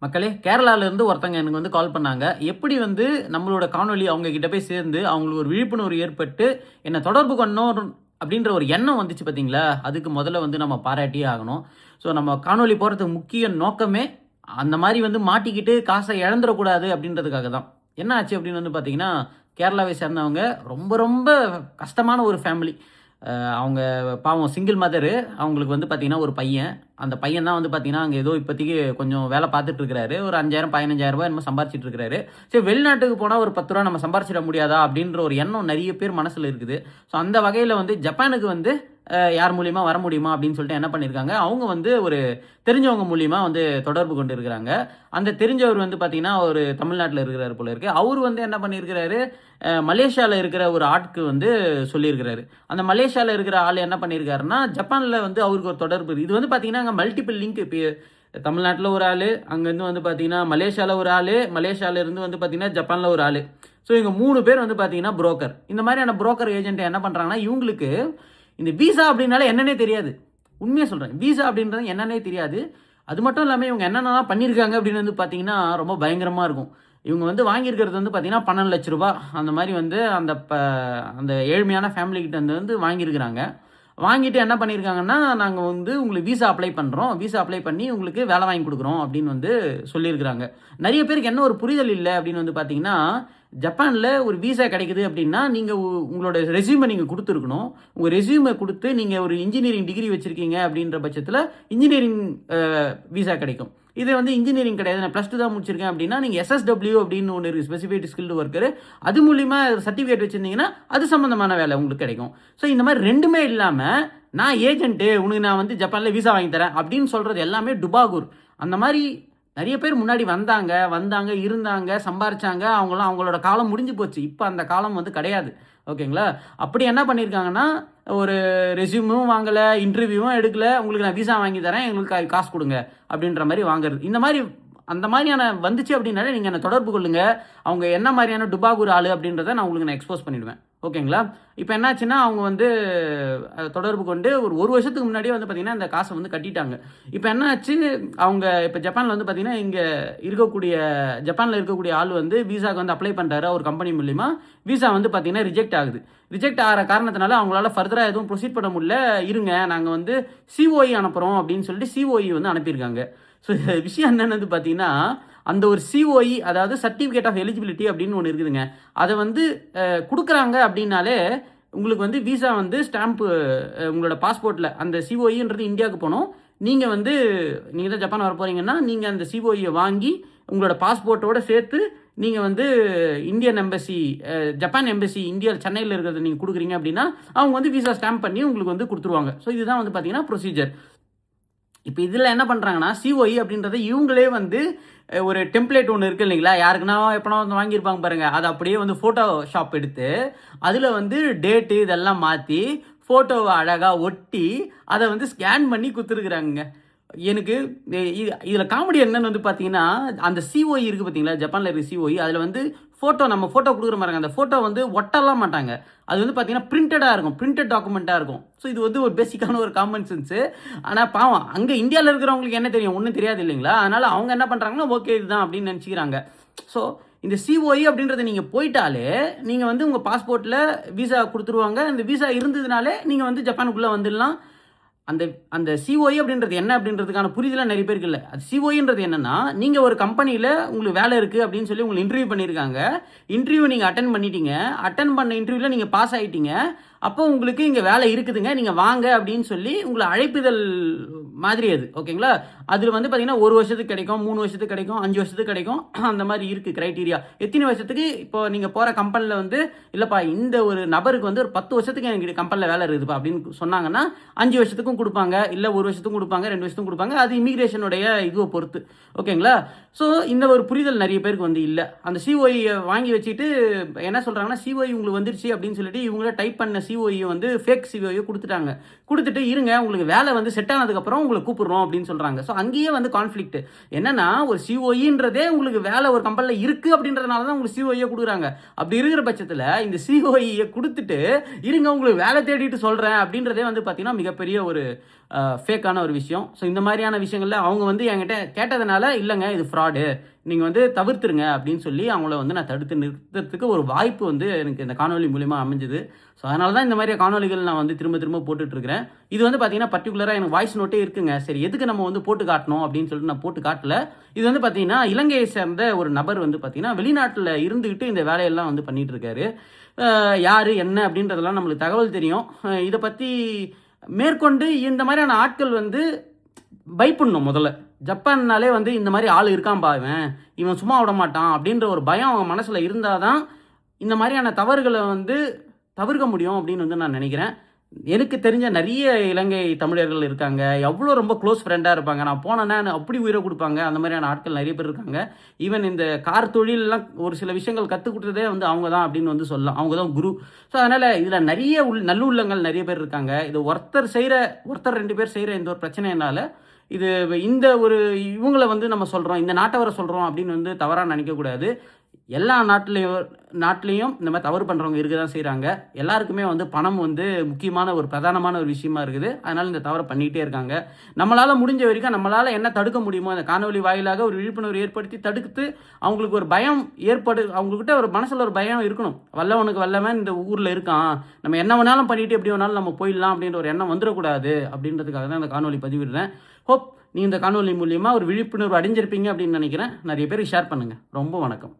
மக்களே, கேரளாலேருந்து ஒருத்தங்க எனக்கு வந்து கால் பண்ணாங்க. எப்படி வந்து நம்மளோட காணொளி அவங்க கிட்ட போய் சேர்ந்து, அவங்களுக்கு ஒரு விழிப்புணர்வு ஏற்பட்டு, என்ன தொடர்பு கொள்ளணும் அப்படின்ற ஒரு எண்ணம் வந்துச்சு பார்த்தீங்களா? அதுக்கு முதல்ல வந்து நம்ம பாராட்டியே ஆகணும். ஸோ நம்ம காணொளி போடுறதுக்கு முக்கிய நோக்கமே, அந்த மாரி வந்து மாட்டிக்கிட்டு காச இழந்துறக்கூடாது அப்படின்றதுக்காக தான். என்ன ஆச்சு அப்படின்னு வந்து பார்த்தீங்கன்னா, கேரளாவை சேர்ந்தவங்க ரொம்ப ரொம்ப கஷ்டமான ஒரு ஃபேமிலி. அவங்க பாவம் சிங்கிள் மதரு. அவங்களுக்கு வந்து பார்த்தீங்கன்னா, ஒரு பையன். அந்த பையன் தான் வந்து பார்த்தீங்கன்னா, அங்க ஏதோ இப்போதைக்கு கொஞ்சம் வேலை பார்த்துட்டு இருக்கிறாரு. ஒரு 5,000 15,000 என்னமோ சம்பாரிச்சுட்டு இருக்கிறாரு. சரி, வெளிநாட்டுக்கு போனா ஒரு ரூ. 10 நம்ம சம்பாரிச்சிட முடியாதா? அப்படின்ற ஒரு எண்ணம் நெறைய பேர் மனசுல இருக்குது. ஸோ அந்த வகையில வந்து ஜப்பானுக்கு வந்து யார் மூலியமா வர முடியுமா அப்படின்னு சொல்லிட்டு என்ன பண்ணியிருக்காங்க, அவங்க வந்து ஒரு தெரிஞ்சவங்க மூலியமா வந்து தொடர்பு கொண்டு இருக்கிறாங்க. அந்த தெரிஞ்சவர் வந்து பார்த்தீங்கன்னா, அவரு தமிழ்நாட்டுல இருக்கிறாரு போல இருக்கு. அவரு வந்து என்ன பண்ணியிருக்கிறாரு, மலேசியால இருக்கிற ஒரு ஆட்க்கு வந்து சொல்லியிருக்கிறாரு. அந்த மலேசியால இருக்கிற ஆள் என்ன பண்ணியிருக்காருன்னா, ஜப்பான்ல வந்து அவருக்கு ஒரு தொடர்பு இருக்கு. இது வந்து பார்த்தீங்கன்னா, அங்க மல்டிபிள் லிங்க். இப்ப தமிழ்நாட்டுல ஒரு ஆளு, அங்கருந்து வந்து பார்த்தீங்கன்னா மலேசியால ஒரு ஆளு, மலேசியால இருந்து வந்து பார்த்தீங்கன்னா ஜப்பான்ல ஒரு ஆளு. ஸோ இவங்க 3 பேர் வந்து பார்த்தீங்கன்னா புரோக்கர். இந்த மாதிரியான புரோக்கர் ஏஜென்ட் என்ன பண்றாங்கன்னா, இவங்களுக்கு இந்த விசா அப்படின்னாலே என்னன்னே தெரியாது. உண்மையா சொல்றேன். விசா அப்படின்றது என்னன்னே தெரியாது. அது மட்டும் இல்லாம இவங்க என்னென்னலாம் பண்ணியிருக்காங்க அப்படின்னு வந்து பார்த்தீங்கன்னா, ரொம்ப பயங்கரமா இருக்கும். இவங்க வந்து வாங்கியிருக்கிறது வந்து பார்த்தீங்கன்னா, ரூ. 12,00,000 அந்த மாரி வந்து அந்த ஏழ்மையான ஃபேமிலி கிட்ட இருந்து வந்து வாங்கியிருக்கிறாங்க. வாங்கிட்டு என்ன பண்ணியிருக்காங்கன்னா, நாங்க வந்து உங்களுக்கு விசா அப்ளை பண்றோம். விசா அப்ளை பண்ணி உங்களுக்கு வேலை வாங்கி குடுக்குறோம் அப்படின்னு வந்து சொல்லியிருக்கிறாங்க. நெறைய பேருக்கு என்ன ஒரு புரிதல் இல்ல அப்படின்னு வந்து பார்த்தீங்கன்னா, ஜப்பான்ல ஒரு விசா கிடைக்குது அப்படின்னா, நீங்க உங்களோட ரெஸ்யூம நீங்க குடுத்துருக்கணும். உங்க ரெஸ்யூம குடுத்து நீங்க ஒரு இன்ஜினியரிங் டிகிரி வச்சிருக்கீங்க அப்படின்ற பட்சத்தில இன்ஜினியரிங் விசா கிடைக்கும். இது வந்து இன்ஜினியரிங் கிடையாது. நான் +2 தான் முடிச்சிருக்கேன் அப்படின்னா, நீங்க SSW அப்படின்னு ஒண்ணு இருக்கு. Specified skilled worker. அது மூலியமா சர்டிஃபிகேட் வச்சிருந்தீங்கன்னா, அது சம்மந்தமான வேலை உங்களுக்கு கிடைக்கும். ஸோ இந்த மாரி 2மே இல்லாம, நான் ஏஜென்ட்டு உனக்கு நான் வந்து ஜப்பான்ல விசா வாங்கி தரேன் அப்படின்னு சொல்றது எல்லாமே டுபாகூர். அந்த மாரி நெறைய பேர் முன்னாடி வந்தாங்க, இருந்தாங்க, சம்பாரிச்சாங்க. அவங்கலாம் அவங்களோட காலம் முடிஞ்சு போச்சு. இப்ப அந்த காலம் வந்து கிடையாது. ஓகேங்களா? அப்படி என்ன பண்ணியிருக்காங்கன்னா, ஒரு ரெஸ்யூமும் வாங்கல, இன்டர்வியூவும் எடுக்கல. உங்களுக்கு நான் விசா வாங்கி தரேன். எங்களுக்கு காசு குடுங்க. அப்படின்ற மாரி வாங்குறது. இந்த மாரி அந்த மாரியான வந்துச்சு அப்படின்னாலே நீங்க என்ன தொடர்பு கொள்ளுங்க. அவங்க என்ன மாரியான டுபாகூர் ஆளு அப்படின்றத நான் உங்களுக்கு எக்ஸ்போஸ் பண்ணிடுவேன். ஓகேங்களா? இப்ப என்னாச்சுன்னா, அவங்க வந்து தொடர்பு கொண்டு ஒரு வருஷத்துக்கு முன்னாடியே வந்து பார்த்தீங்கன்னா, அந்த காச வந்து கட்டிட்டாங்க. இப்ப என்ன ஆச்சு, அவங்க இப்ப ஜப்பான்ல வந்து பார்த்தீங்கன்னா, ஜப்பான்ல இருக்கக்கூடிய ஆள் வந்து விசாக்கு வந்து அப்ளை பண்றாரு ஒரு கம்பெனி மூலியமா. விசா வந்து பார்த்தீங்கன்னா ரிஜெக்ட் ஆகுது. ரிஜெக்ட் ஆகிற காரணத்தினால அவங்களால ஃபர்தரா எதுவும் ப்ரொசீட் பண்ண முடியல. இருங்க, நாங்க வந்து COE அனுப்புறோம் அப்படின்னு சொல்லிட்டு COE வந்து அனுப்பியிருக்காங்க. ஸோ விஷயம் என்னன்னு பார்த்தீங்கன்னா, அந்த ஒரு COE, அதாவது சர்டிஃபிகேட் ஆஃப் எலிஜிபிலிட்டி அப்படின்னு ஒண்ணு இருக்குதுங்க. அத வந்து குடுக்குறாங்க அப்படின்னாலே, உங்களுக்கு வந்து விசா வந்து ஸ்டாம்ப் உங்களோட பாஸ்போர்ட்ல அந்த COEன்றது இந்தியாவுக்கு போணும். நீங்க தான் ஜப்பான் வரப்போறீங்கன்னா, நீங்க அந்த COE வாங்கி உங்களோட பாஸ்போர்ட்டோட சேர்த்து நீங்க வந்து Indian embassy, Japan embassy India சென்னையில இருக்கிறத நீங்க குடுக்குறீங்க அப்படின்னா, அவங்க வந்து விசா ஸ்டாம்ப் பண்ணி உங்களுக்கு வந்து குடுத்துருவாங்க. ஸோ இதுதான் வந்து பார்த்தீங்கன்னா ப்ரொசீஜர். இப்ப இதுல என்ன பண்றாங்கன்னா, COE அப்படின்றத இவங்களே வந்து ஒரு டெம்ப்ளேட் ஒண்ணு இருக்கு இல்லைங்களா? யாருக்குன்னா எப்பனா வந்து வாங்கியிருப்பாங்க பாருங்க. அத அப்படியே வந்து ஃபோட்டோஷாப் எடுத்து, அதுல வந்து டேட்டு இதெல்லாம் மாத்தி, ஃபோட்டோவ அழகா ஒட்டி, அத வந்து ஸ்கேன் பண்ணி குடுத்துருக்காங்கங்க. எனக்கு இதுல காமெடி என்னன்னு வந்து பார்த்தீங்கன்னா, அந்த COE இருக்கு பார்த்தீங்களா? ஜப்பான்ல இருக்க COE, அதுல வந்து நம்ம ஃபோட்டோ குடுக்குறோம் பாருங்க. அந்த ஃபோட்டோ வந்து ஒட்டலாம் மாட்டாங்க. அது வந்து பார்த்தீங்கன்னா, பிரிண்டடா இருக்கும். பிரிண்டட் டாக்குமெண்ட்டா இருக்கும். ஸோ இது வந்து ஒரு பேசிக்கான ஒரு காமன் சென்ஸு. ஆனா பாவம், அங்க இந்தியால இருக்கிறவங்களுக்கு என்ன தெரியும்? ஒண்ணும் தெரியாது இல்லைங்களா? அதனால அவங்க என்ன பண்றாங்கன்னா, ஓகே இதுதான் அப்படின்னு நெனச்சுக்கிறாங்க. ஸோ இந்த COE அப்படின்றத நீங்க போயிட்டாலே, நீங்க வந்து உங்க பாஸ்போர்ட்ல விசா குடுத்துருவாங்க. அந்த விசா இருந்ததுனாலே, நீங்க வந்து ஜப்பானுக்குள்ள வந்துடலாம். அந்த அந்த COE அப்படின்றது என்ன அப்படின்றதுக்கான புரிதலாம் நெறைய பேருக்கு இல்ல. அது COEன்றது என்னன்னா, நீங்க ஒரு கம்பெனியில உங்களுக்கு வேலை இருக்கு அப்படின்னு சொல்லி உங்கள இன்டர்வியூ பண்ணியிருக்காங்க. இன்டர்வியூ நீங்க அட்டெண்ட் பண்ணிட்டீங்க. அட்டெண்ட் பண்ண இன்டர்வியூல நீங்க பாஸ் ஆயிட்டீங்க. அப்போ உங்களுக்கு இங்க வேலை இருக்குதுங்க. நீங்க வாங்க அப்படின்னு சொல்லி உங்கள அழைப்பிதழ் மாதிரி அது. ஓகேங்களா? அதுல வந்து பார்த்தீங்கன்னா 1 வருஷத்துக்கு கிடைக்கும், 3 வருஷத்துக்கு கிடைக்கும், 5 வருஷத்துக்கு கிடைக்கும். அந்த மாரி இருக்கு கிரைட்டீரியா. எத்தனை வருஷத்துக்கு இப்போ நீங்க போற கம்பெனில வந்து, இல்லப்பா இந்த ஒரு நபருக்கு வந்து ஒரு 10 வருஷத்துக்கு எனக்கு கம்பெனில வேலை இருக்குதுப்பா அப்படின்னு சொன்னாங்கன்னா, 5 வருஷத்துக்கும் குடுப்பாங்க. இல்ல 1 வருஷத்துக்கும் குடுப்பாங்க, 2 வருஷத்துக்கும் குடுப்பாங்க. அது இமிகிரேஷனுடைய இதுவ பொறுத்து. ஓகேங்களா? ஸோ இந்த ஒரு புரிதல் நெறைய பேருக்கு வந்து இல்ல. அந்த COE வாங்கி வச்சுட்டு என்ன சொல்றாங்கன்னா, COE உங்களுக்கு வந்துருச்சு அப்படின்னு சொல்லிட்டு இவங்களே டைப் பண்ண சிஓஇ வந்து ஃபேக் சிஓஇ கொடுத்துட்டு இருங்க உங்களுக்கு வேலை வந்து செட் ஆனதுக்கப்புறம் உங்களை கூப்பிடுறோம் அப்படின்னு சொல்கிறாங்க. ஸோ அங்கேயே வந்து கான்ஃப்ளிக்ட் என்னன்னா, ஒரு சிஓஇன்றதே உங்களுக்கு வேலை ஒரு கம்பெனியில் இருக்குது அப்படின்றதுனால தான் உங்களுக்கு சிஓஇயை கொடுக்குறாங்க. அப்படி இருக்கிற பட்சத்தில் இந்த சிஓஇயை கொடுத்துட்டு இருங்க உங்களுக்கு வேலை தேடிட்டு சொல்கிறேன் அப்படின்றதே வந்து பார்த்தீங்கன்னா மிகப்பெரிய ஒரு ஃபேக்கான ஒரு விஷயம். ஸோ இந்த மாதிரியான விஷயங்களில் அவங்க வந்து என்கிட்ட கேட்டதுனால இல்லைங்க இது ஃப்ராடு, நீங்கள் வந்து தவிர்த்துருங்க அப்படின்னு சொல்லி அவங்கள வந்து நான் தடுத்து நிறுத்துறதுக்கு ஒரு வாய்ப்பு வந்து எனக்கு இந்த காணொலி மூலிமா அமைஞ்சுது. ஸோ அதனால தான் இந்த மாதிரி காணொலிகள் நான் வந்து திரும்ப திரும்ப போட்டுட்ருக்கிறேன். இது வந்து பார்த்தீங்கன்னா பர்டிகுலராக எனக்கு வாய்ஸ் நோட்டே இருக்குங்க. சரி எதுக்கு நம்ம வந்து போட்டு காட்டணும் அப்படின்னு சொல்லிட்டு நான் போட்டு காட்டல. இது வந்து பார்த்தீங்கன்னா இலங்கையை சேர்ந்த ஒரு நபர் வந்து பார்த்தீங்கன்னா வெளிநாட்டில் இருந்துக்கிட்டு இந்த வேலையெல்லாம் வந்து பண்ணிகிட்டு இருக்காரு. யார் என்ன அப்படின்றதெல்லாம் நம்மளுக்கு தகவல் தெரியும். இதை பற்றி மேற்கொண்டு இந்த மாதிரியான ஆட்கள் வந்து பயப்படணும். முதல்ல ஜப்பான்னாலே வந்து இந்த மாதிரி ஆள் இருக்கான்பா, இவன் சும்மா விட மாட்டான் அப்படின்ற ஒரு பயம் அவங்க மனசில் இருந்தால் தான் இந்த மாதிரியான தவறுகளை வந்து தவிர்க்க முடியும் அப்படின்னு வந்து நான் நினைக்கிறேன். எனக்கு தெரிஞ்ச நிறைய இலங்கை தமிழர்கள் இருக்காங்க, எவ்வளோ ரொம்ப க்ளோஸ் ஃப்ரெண்டாக இருப்பாங்க. நான் போனேன்னா அப்படி உயிரை கொடுப்பாங்க. அந்த மாதிரியான ஆட்கள் நிறைய பேர் இருக்காங்க. ஈவன் இந்த கார் தொழிலெலாம் ஒரு சில விஷயங்கள் கற்றுக் கொடுத்ததே வந்து அவங்க தான் அப்படின்னு வந்து சொல்லலாம். அவங்க தான் குரு. ஸோ அதனால் இதில் நிறைய நல்லுள்ளங்கள் நிறைய பேர் இருக்காங்க. இது ஒருத்தர் 2 பேர் செய்கிற இந்த ஒரு பிரச்சனையினால இது இந்த ஒரு இவங்களை வந்து நம்ம சொல்கிறோம், இந்த நாட்டவரை சொல்கிறோம் அப்படின்னு வந்து தவறாக நினைக்கக்கூடாது. எல்லா நாட்டிலையும் இந்த மாதிரி தவறு பண்ணுறவங்க இருக்க தான் செய்கிறாங்க. எல்லாருக்குமே வந்து பணம் வந்து முக்கியமான ஒரு பிரதானமான ஒரு விஷயமா இருக்குது. அதனால் இந்த தவறை பண்ணிகிட்டே இருக்காங்க. நம்மளால் முடிஞ்ச வரைக்கும் நம்மளால் என்ன தடுக்க முடியுமோ அந்த காணொலி வாயிலாக ஒரு விழிப்புணர்வு ஏற்படுத்தி தடுத்து அவங்களுக்கு ஒரு பயம் அவங்கக்கிட்ட ஒரு மனசில் ஒரு பயம் இருக்கணும். வல்லவனுக்கு வல்லவன் இந்த ஊரில் இருக்கான், நம்ம என்ன வேணாலும் பண்ணிட்டு எப்படி வேணாலும் நம்ம போயிடலாம் அப்படின்ற ஒரு எண்ணம் வந்துடக்கூடாது அப்படின்றதுக்காக தான் இந்த காணொலி பதிவிடுறேன். ஹோப் நீ இந்த காணொலி மூலியமாக ஒரு விழிப்புணர்வு அடைஞ்சிருப்பீங்க அப்படின்னு நினைக்கிறேன். நிறைய பேருக்கு ஷேர் பண்ணுங்கள். ரொம்ப வணக்கம்.